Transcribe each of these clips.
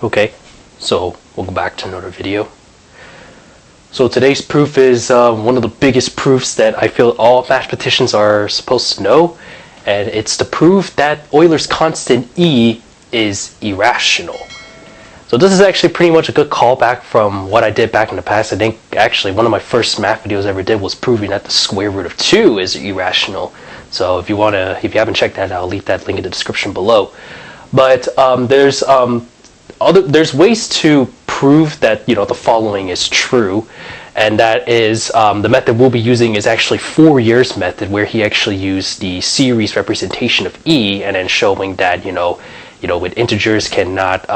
Okay, so we'll go back to another video. So today's proof is one of the biggest proofs that I feel all mathematicians are supposed to know, and it's to prove that Euler's constant E is irrational. So this is actually pretty much a good callback from what I did back in the past. I think actually one of my first math videos I ever did was proving that the square root of 2 is irrational. So if you haven't checked that out, I'll leave that link in the description below. But there's ways to prove that the following is true, and that is the method we'll be using is actually Fourier's method, where he actually used the series representation of E and then showing that with integers cannot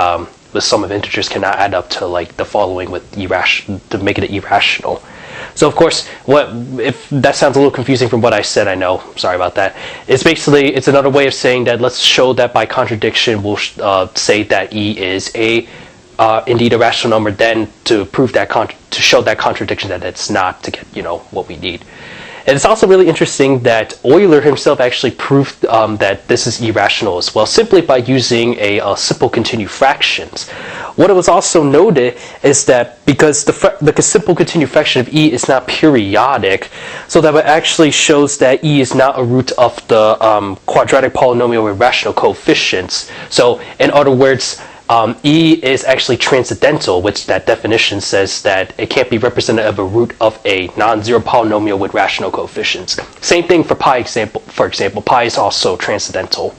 the sum of integers cannot add up to like the following with to make it irrational. So of course, if that sounds a little confusing from what I said, I know, sorry about that. It's another way of saying that let's show that by contradiction we'll say that E is indeed a rational number, then to prove that to show that contradiction that it's not, to get what we need. And it's also really interesting that Euler himself actually proved that this is irrational as well, simply by using a simple continued fractions. What was also noted is that because the simple continued fraction of E is not periodic, so that actually shows that E is not a root of the quadratic polynomial with rational coefficients. So in other words, E is actually transcendental, which that definition says that it can't be representative of a root of a non-zero polynomial with rational coefficients. Same thing for pi for example, pi is also transcendental.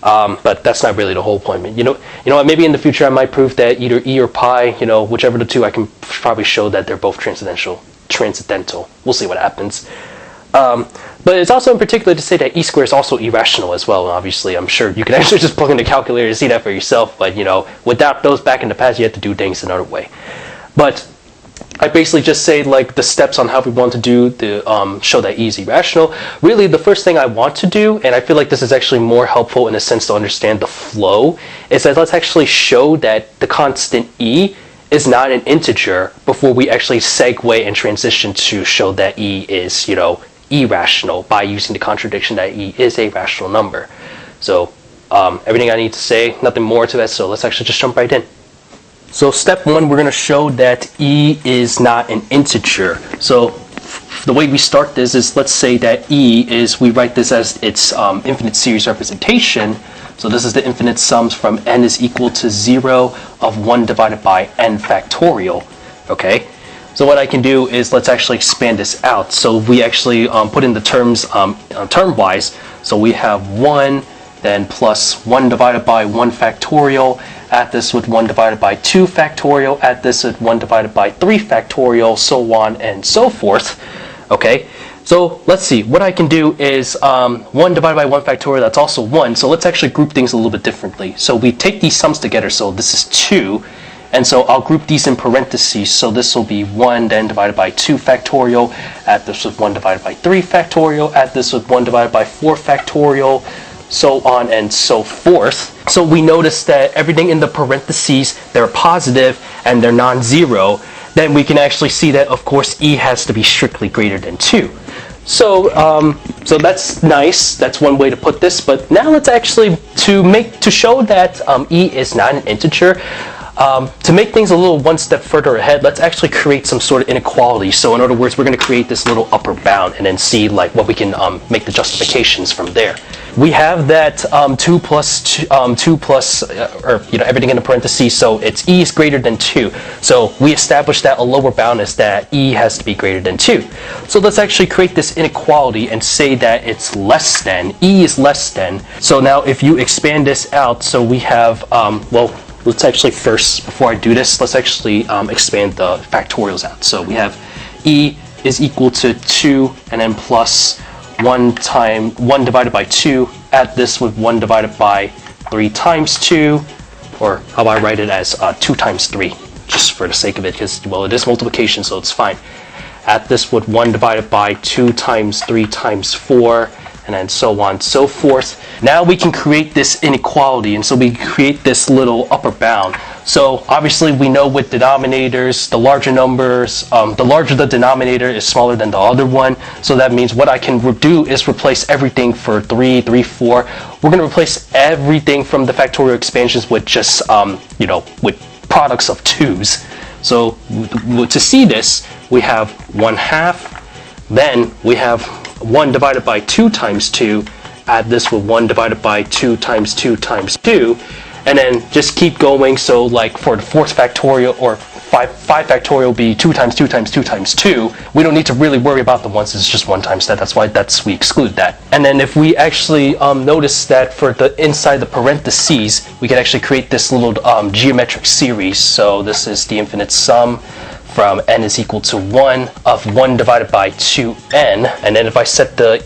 But that's not really the whole point. You know what, maybe in the future I might prove that either E or pi, whichever the two, I can probably show that they're both transcendental. We'll see what happens. But it's also in particular to say that E squared is also irrational as well. And obviously, I'm sure you can actually just plug in the calculator to see that for yourself. But without those back in the past, you have to do things another way. But I basically just say like the steps on how we want to do the show that E is irrational. Really, the first thing I want to do, and I feel like this is actually more helpful in a sense to understand the flow, is that let's actually show that the constant E is not an integer before we actually segue and transition to show that E is irrational by using the contradiction that E is a rational number. So everything I need to say, nothing more to that, so let's actually just jump right in. So step one, we're going to show that E is not an integer. So the way we start this is, let's say that E is, we write this as its infinite series representation. So this is the infinite sums from n is equal to 0 of 1 divided by n factorial. Okay? So what I can do is let's actually expand this out. So we actually put in the terms term-wise. So we have 1, then plus 1 divided by 1 factorial. Add this with 1 divided by 2 factorial. Add this with 1 divided by 3 factorial, so on and so forth. Okay? So let's see. What I can do is 1 divided by 1 factorial, that's also 1. So let's actually group things a little bit differently. So we take these sums together. So this is 2. And so I'll group these in parentheses. So this will be 1 then divided by 2 factorial. Add this with 1 divided by 3 factorial. Add this with 1 divided by 4 factorial. So on and so forth. So we notice that everything in the parentheses, they're positive and they're non-zero. Then we can actually see that, of course, E has to be strictly greater than 2. So so that's nice. That's one way to put this. But now let's actually, to show that E is not an integer, to make things a little one step further ahead, let's actually create some sort of inequality. So in other words, we're going to create this little upper bound and then see like what we can make the justifications from there. We have that 2 plus everything in the parentheses, so it's E is greater than 2. So we established that a lower bound is that E has to be greater than 2. So let's actually create this inequality and say that it's less than, E is less than. So now if you expand this out, so we have, let's actually first, before I do this, let's actually expand the factorials out. So we have E is equal to 2 and then plus 1 divided by 2. Add this with 1 divided by 3 times 2, or how about I write it as 2 times 3, just for the sake of it, because, well, it is multiplication, so it's fine. Add this with 1 divided by 2 times 3 times 4, and then so on and so forth. Now we can create this inequality, and so we create this little upper bound. So obviously we know with denominators, the larger numbers, the larger the denominator is smaller than the other one. So that means what I can do is replace everything for 3, 3, 4. We're going to replace everything from the factorial expansions with just, with products of 2's. So to see this, we have 1/2, then we have 1 divided by 2 times 2, add this with 1 divided by 2 times 2 times 2, and then just keep going. So like for the 4th factorial or 5 factorial will be 2 times 2 times 2 times 2. We don't need to really worry about the ones, it's just 1 times that. That's why we exclude that. And then if we actually notice that for the inside the parentheses, we can actually create this little geometric series. So this is the infinite sum from n is equal to 1 of 1 divided by 2n. And then if I set the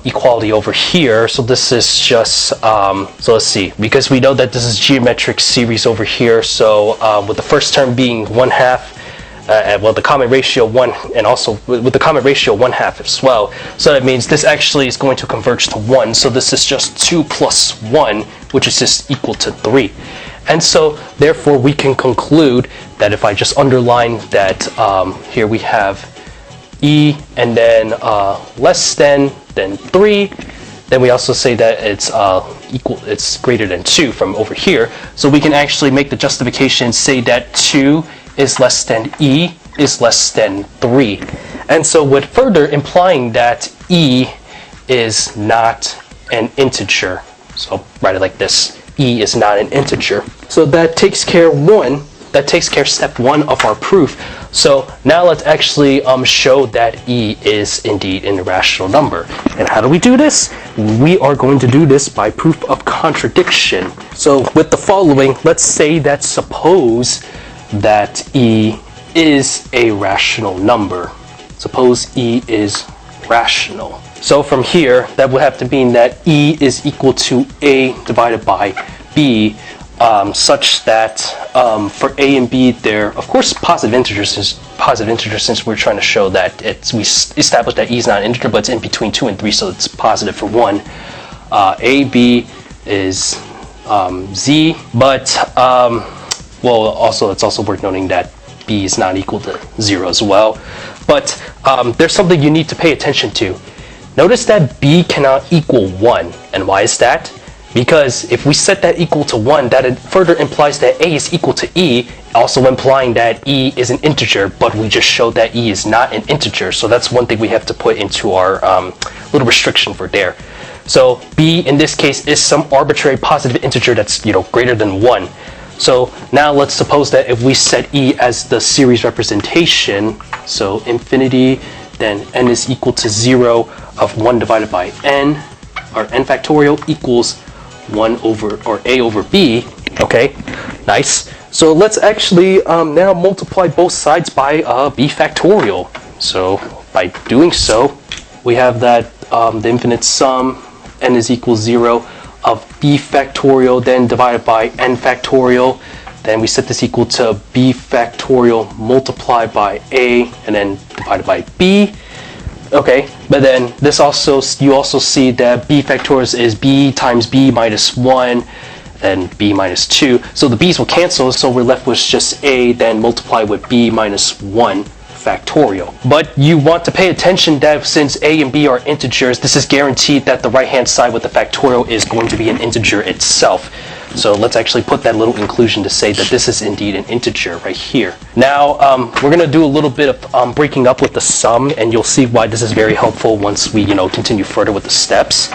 equality over here, so this is just, so let's see, because we know that this is geometric series over here, so with the first term being 1/2, well, the common ratio 1, and also with the common ratio 1/2 as well, so that means this actually is going to converge to 1, so this is just 2 plus 1, which is just equal to 3. And so, therefore, we can conclude that if I just underline that here we have e and then less than 3, then we also say that it's greater than 2 from over here. So we can actually make the justification, say that 2 is less than e is less than 3. And so with further implying that e is not an integer. So write it like this. E is not an integer. So that takes care of step 1 of our proof. So now let's actually show that e is indeed an irrational number. And how do we do this? We are going to do this by proof of contradiction. So with the following, let's say that suppose that e is a rational number. Suppose e is rational. So from here, that would have to mean that e is equal to a divided by b, such that for a and b, they're of course positive integers since we're trying to show that we established that e is not an integer, but it's in between 2 and 3, so it's positive for 1. A, b is z, but well, also it's also worth noting that b is not equal to 0 as well. But there's something you need to pay attention to. Notice that b cannot equal 1. And why is that? Because if we set that equal to 1, that it further implies that a is equal to e, also implying that e is an integer, but we just showed that e is not an integer. So that's one thing we have to put into our little restriction for there. So b in this case is some arbitrary positive integer that's greater than 1. So now let's suppose that if we set e as the series representation, so infinity, then n is equal to 0 of 1 divided by n, or n factorial equals 1 over, or a over b. Okay, nice. So let's actually now multiply both sides by b factorial. So by doing so, we have that the infinite sum, n is equal 0 of b factorial, then divided by n factorial. Then we set this equal to b factorial multiplied by a, and then divided by b. Okay, but then this also, you also see that b factorial is b times b minus 1, and b minus 2. So the b's will cancel, so we're left with just a, then multiply with b minus 1 factorial. But you want to pay attention that since a and b are integers, this is guaranteed that the right-hand side with the factorial is going to be an integer itself. So let's actually put that little inclusion to say that this is indeed an integer right here. Now, we're going to do a little bit of breaking up with the sum, and you'll see why this is very helpful once we, continue further with the steps.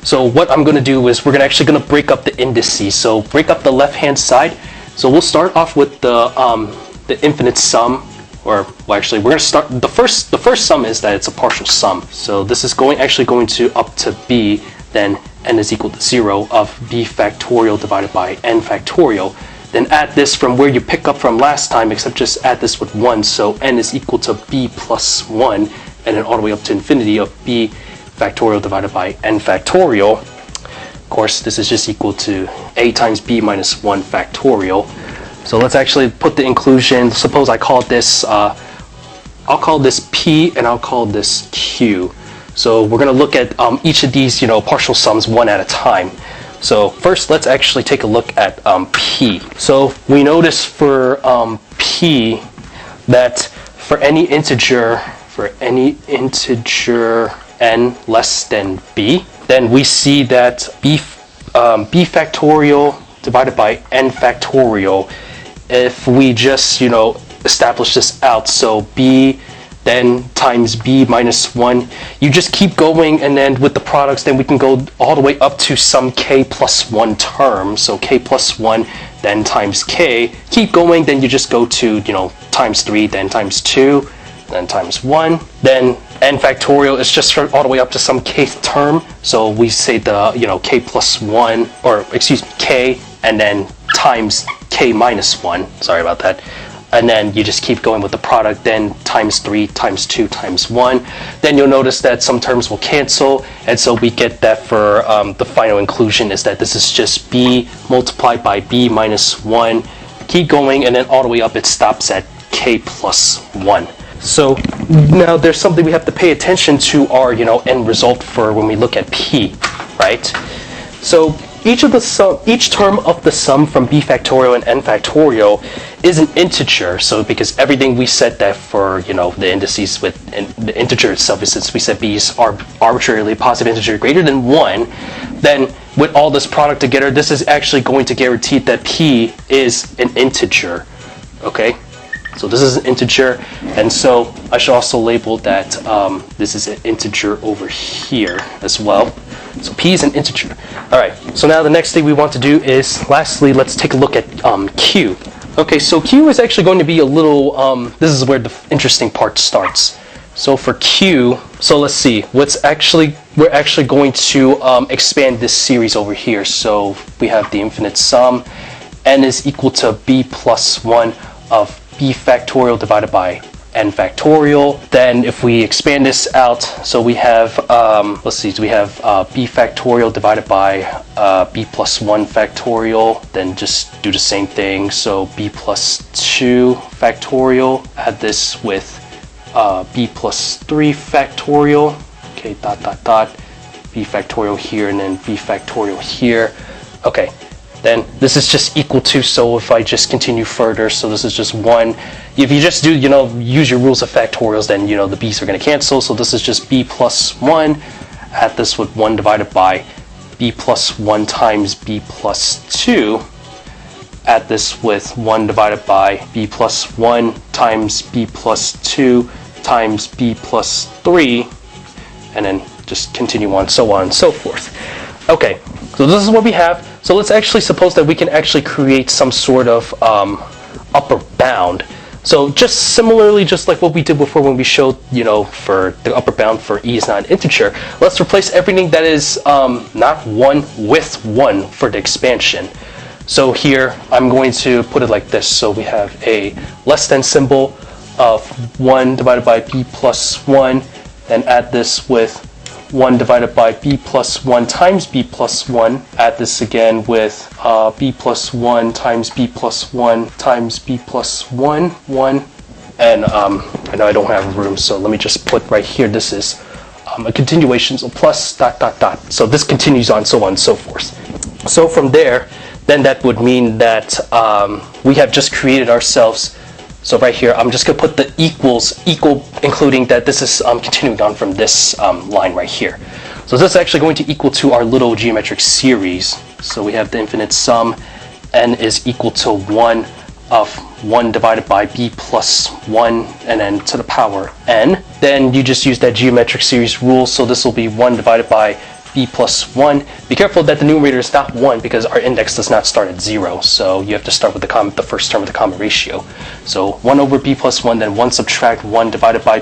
So what I'm going to do is we're actually going to break up the indices. So break up the left-hand side. So we'll start off with the infinite sum, or well, actually we're going to start the first sum is that it's a partial sum. So this is actually going to up to b, then n is equal to 0 of b factorial divided by n factorial. Then add this from where you pick up from last time, except just add this with 1. So n is equal to b plus 1, and then all the way up to infinity of b factorial divided by n factorial. Of course, this is just equal to a times b minus 1 factorial. So let's actually put the inclusion. Suppose I call this, I'll call this p and I'll call this q. So we're going to look at each of these, partial sums one at a time. So first, let's actually take a look at p. So we notice for p that for any integer n less than b, then we see that b factorial divided by n factorial, if we just establish this out, so b then times b minus 1, you just keep going, and then with the products then we can go all the way up to some k plus 1 term, so k plus 1 then times k, keep going, then you just go to times 3, then times 2, then times 1, then n factorial is just all the way up to some kth term, so we say the k plus 1, or excuse me, k, and then times k minus 1, sorry about that, and then you just keep going with the product, then times 3, times 2, times 1. Then you'll notice that some terms will cancel, and so we get that for the final inclusion is that this is just b multiplied by b minus 1. Keep going, and then all the way up it stops at k plus 1. So now there's something we have to pay attention to our end result for when we look at p, right? So each term of the sum from b factorial and n factorial is an integer. So because everything we said that for the indices with the integer itself, is since we said b is arbitrarily positive integer greater than 1, then with all this product together, this is actually going to guarantee that p is an integer. Okay, so this is an integer, and so I should also label that this is an integer over here as well. So p is an integer. All right, so now the next thing we want to do is, lastly, let's take a look at q. Okay, so q is actually going to be a little, this is where the interesting part starts. So for q, so let's see, we're actually going to expand this series over here. So we have the infinite sum, n is equal to b plus 1 of b factorial divided by n factorial. Then if we expand this out, so we have, we have b factorial divided by b plus 1 factorial, then just do the same thing. So b plus 2 factorial, add this with b plus 3 factorial, okay, b factorial here, and then b factorial here. Okay, then this is just equal to, so if I just continue further, so this is just 1. If you just do, use your rules of factorials, then, the b's are going to cancel. So this is just b plus 1. Add this with 1 divided by b plus 1 times b plus 2. Add this with 1 divided by b plus 1 times b plus 2 times b plus 3. And then just continue on, so on and so forth. Okay, so this is what we have. So let's actually suppose that we can actually create some sort of upper bound. So just similarly, just like what we did before when we showed, for the upper bound for e is not an integer, let's replace everything that is not 1 with 1 for the expansion. So here, I'm going to put it like this. So we have a less than symbol of 1 divided by b plus 1, then add this with 1 divided by b plus 1 times b plus 1, add this again with b plus 1 times b plus 1 times b plus 1, 1, and I know I don't have room, so let me just put right here, this is a continuation, so plus dot dot dot. So this continues on, so on and so forth. So from there, then that would mean that we have just created ourselves. So right here, I'm just going to put the equal, including that this is continuing on from this line right here. So this is actually going to equal to our little geometric series. So we have the infinite sum, n is equal to 1 of 1 divided by b plus 1, and then to the power n. Then you just use that geometric series rule, so this will be 1 divided by b plus 1. Be careful that the numerator is not 1 because our index does not start at 0. So you have to start with the first term of the common ratio. So 1 over b plus 1, then 1 subtract 1 divided by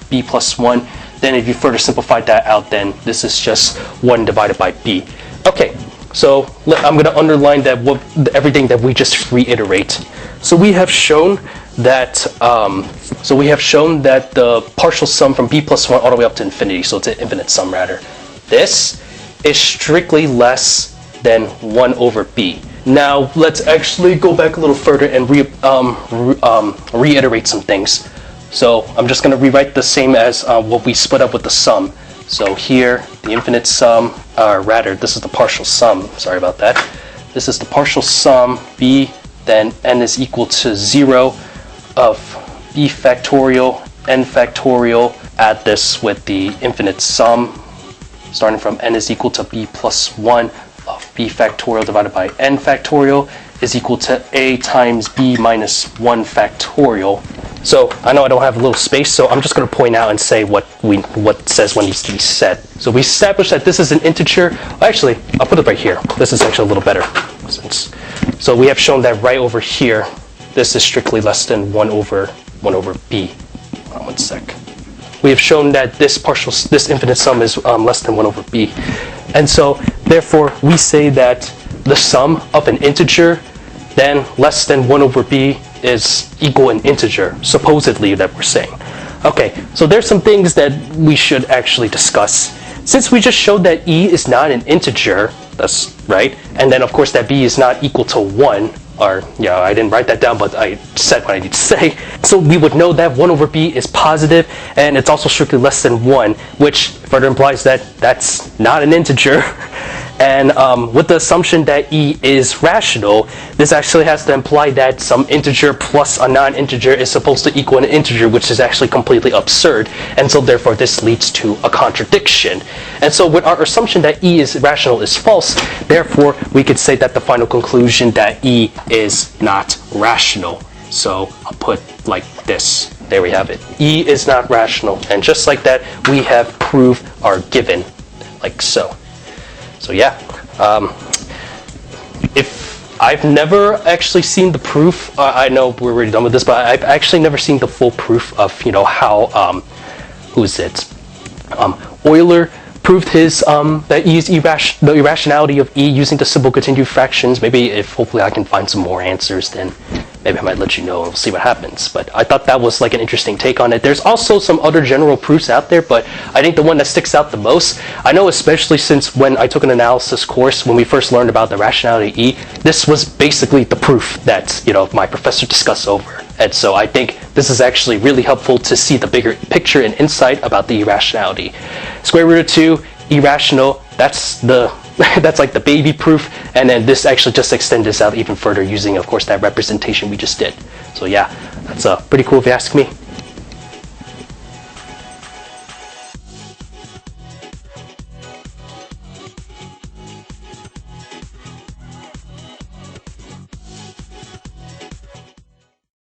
b plus 1. Then if you further simplify that out, then this is just 1 divided by b. Okay, so I'm going to underline that everything that we just reiterate. So we have shown that the partial sum from b plus 1 all the way up to infinity, so it's an infinite sum rather. This is strictly less than 1 over b. Now let's actually go back a little further and reiterate some things. So I'm just going to rewrite the same as what we split up with the sum. So here, the infinite sum, or rather, this is the partial sum, sorry about that. This is the partial sum, b, then n is equal to 0 of b factorial, n factorial. Add this with the infinite sum, starting from n is equal to b plus 1 of b factorial divided by n factorial is equal to a times b minus 1 factorial. So I know I don't have a little space, so I'm just going to point out and say what says what needs to be said. So we established that this is an integer. Well, actually, I'll put it right here. This is actually a little better. So we have shown that right over here, this is strictly less than 1 over b. Hold on one sec. We have shown that this infinite sum is less than 1 over b. And so, therefore, we say that the sum of an integer then less than 1 over b is equal an integer, supposedly, that we're saying. Okay, so there's some things that we should actually discuss. Since we just showed that e is not an integer, that's right, and then of course that b is not equal to 1, or yeah, I didn't write that down, but I said what I need to say. So we would know that 1 over b is positive, and it's also strictly less than 1, which further implies that that's not an integer. And with the assumption that e is rational, this actually has to imply that some integer plus a non-integer is supposed to equal an integer, which is actually completely absurd. And so therefore this leads to a contradiction. And so with our assumption that e is rational is false, therefore we could say that the final conclusion that e is not rational. So I'll put like this. There we have it. E is not rational. And just like that, we have proved our given, like so. So yeah, if I've never actually seen the proof, I know we're already done with this, but I've actually never seen the full proof of, how, Euler proved his, that E is the irrationality of E using the simple continued fractions. Maybe hopefully I can find some more answers, then maybe I might let you know and we'll see what happens. But I thought that was like an interesting take on it. There's also some other general proofs out there, but I think the one that sticks out the most, I know especially since when I took an analysis course, when we first learned about the rationality of E, this was basically the proof that, my professor discussed over. And so I think this is actually really helpful to see the bigger picture and insight about the irrationality. Square root of 2, irrational, that's like the baby proof, and then this actually just extends this out even further using, of course, that representation we just did. So yeah, that's pretty cool if you ask me.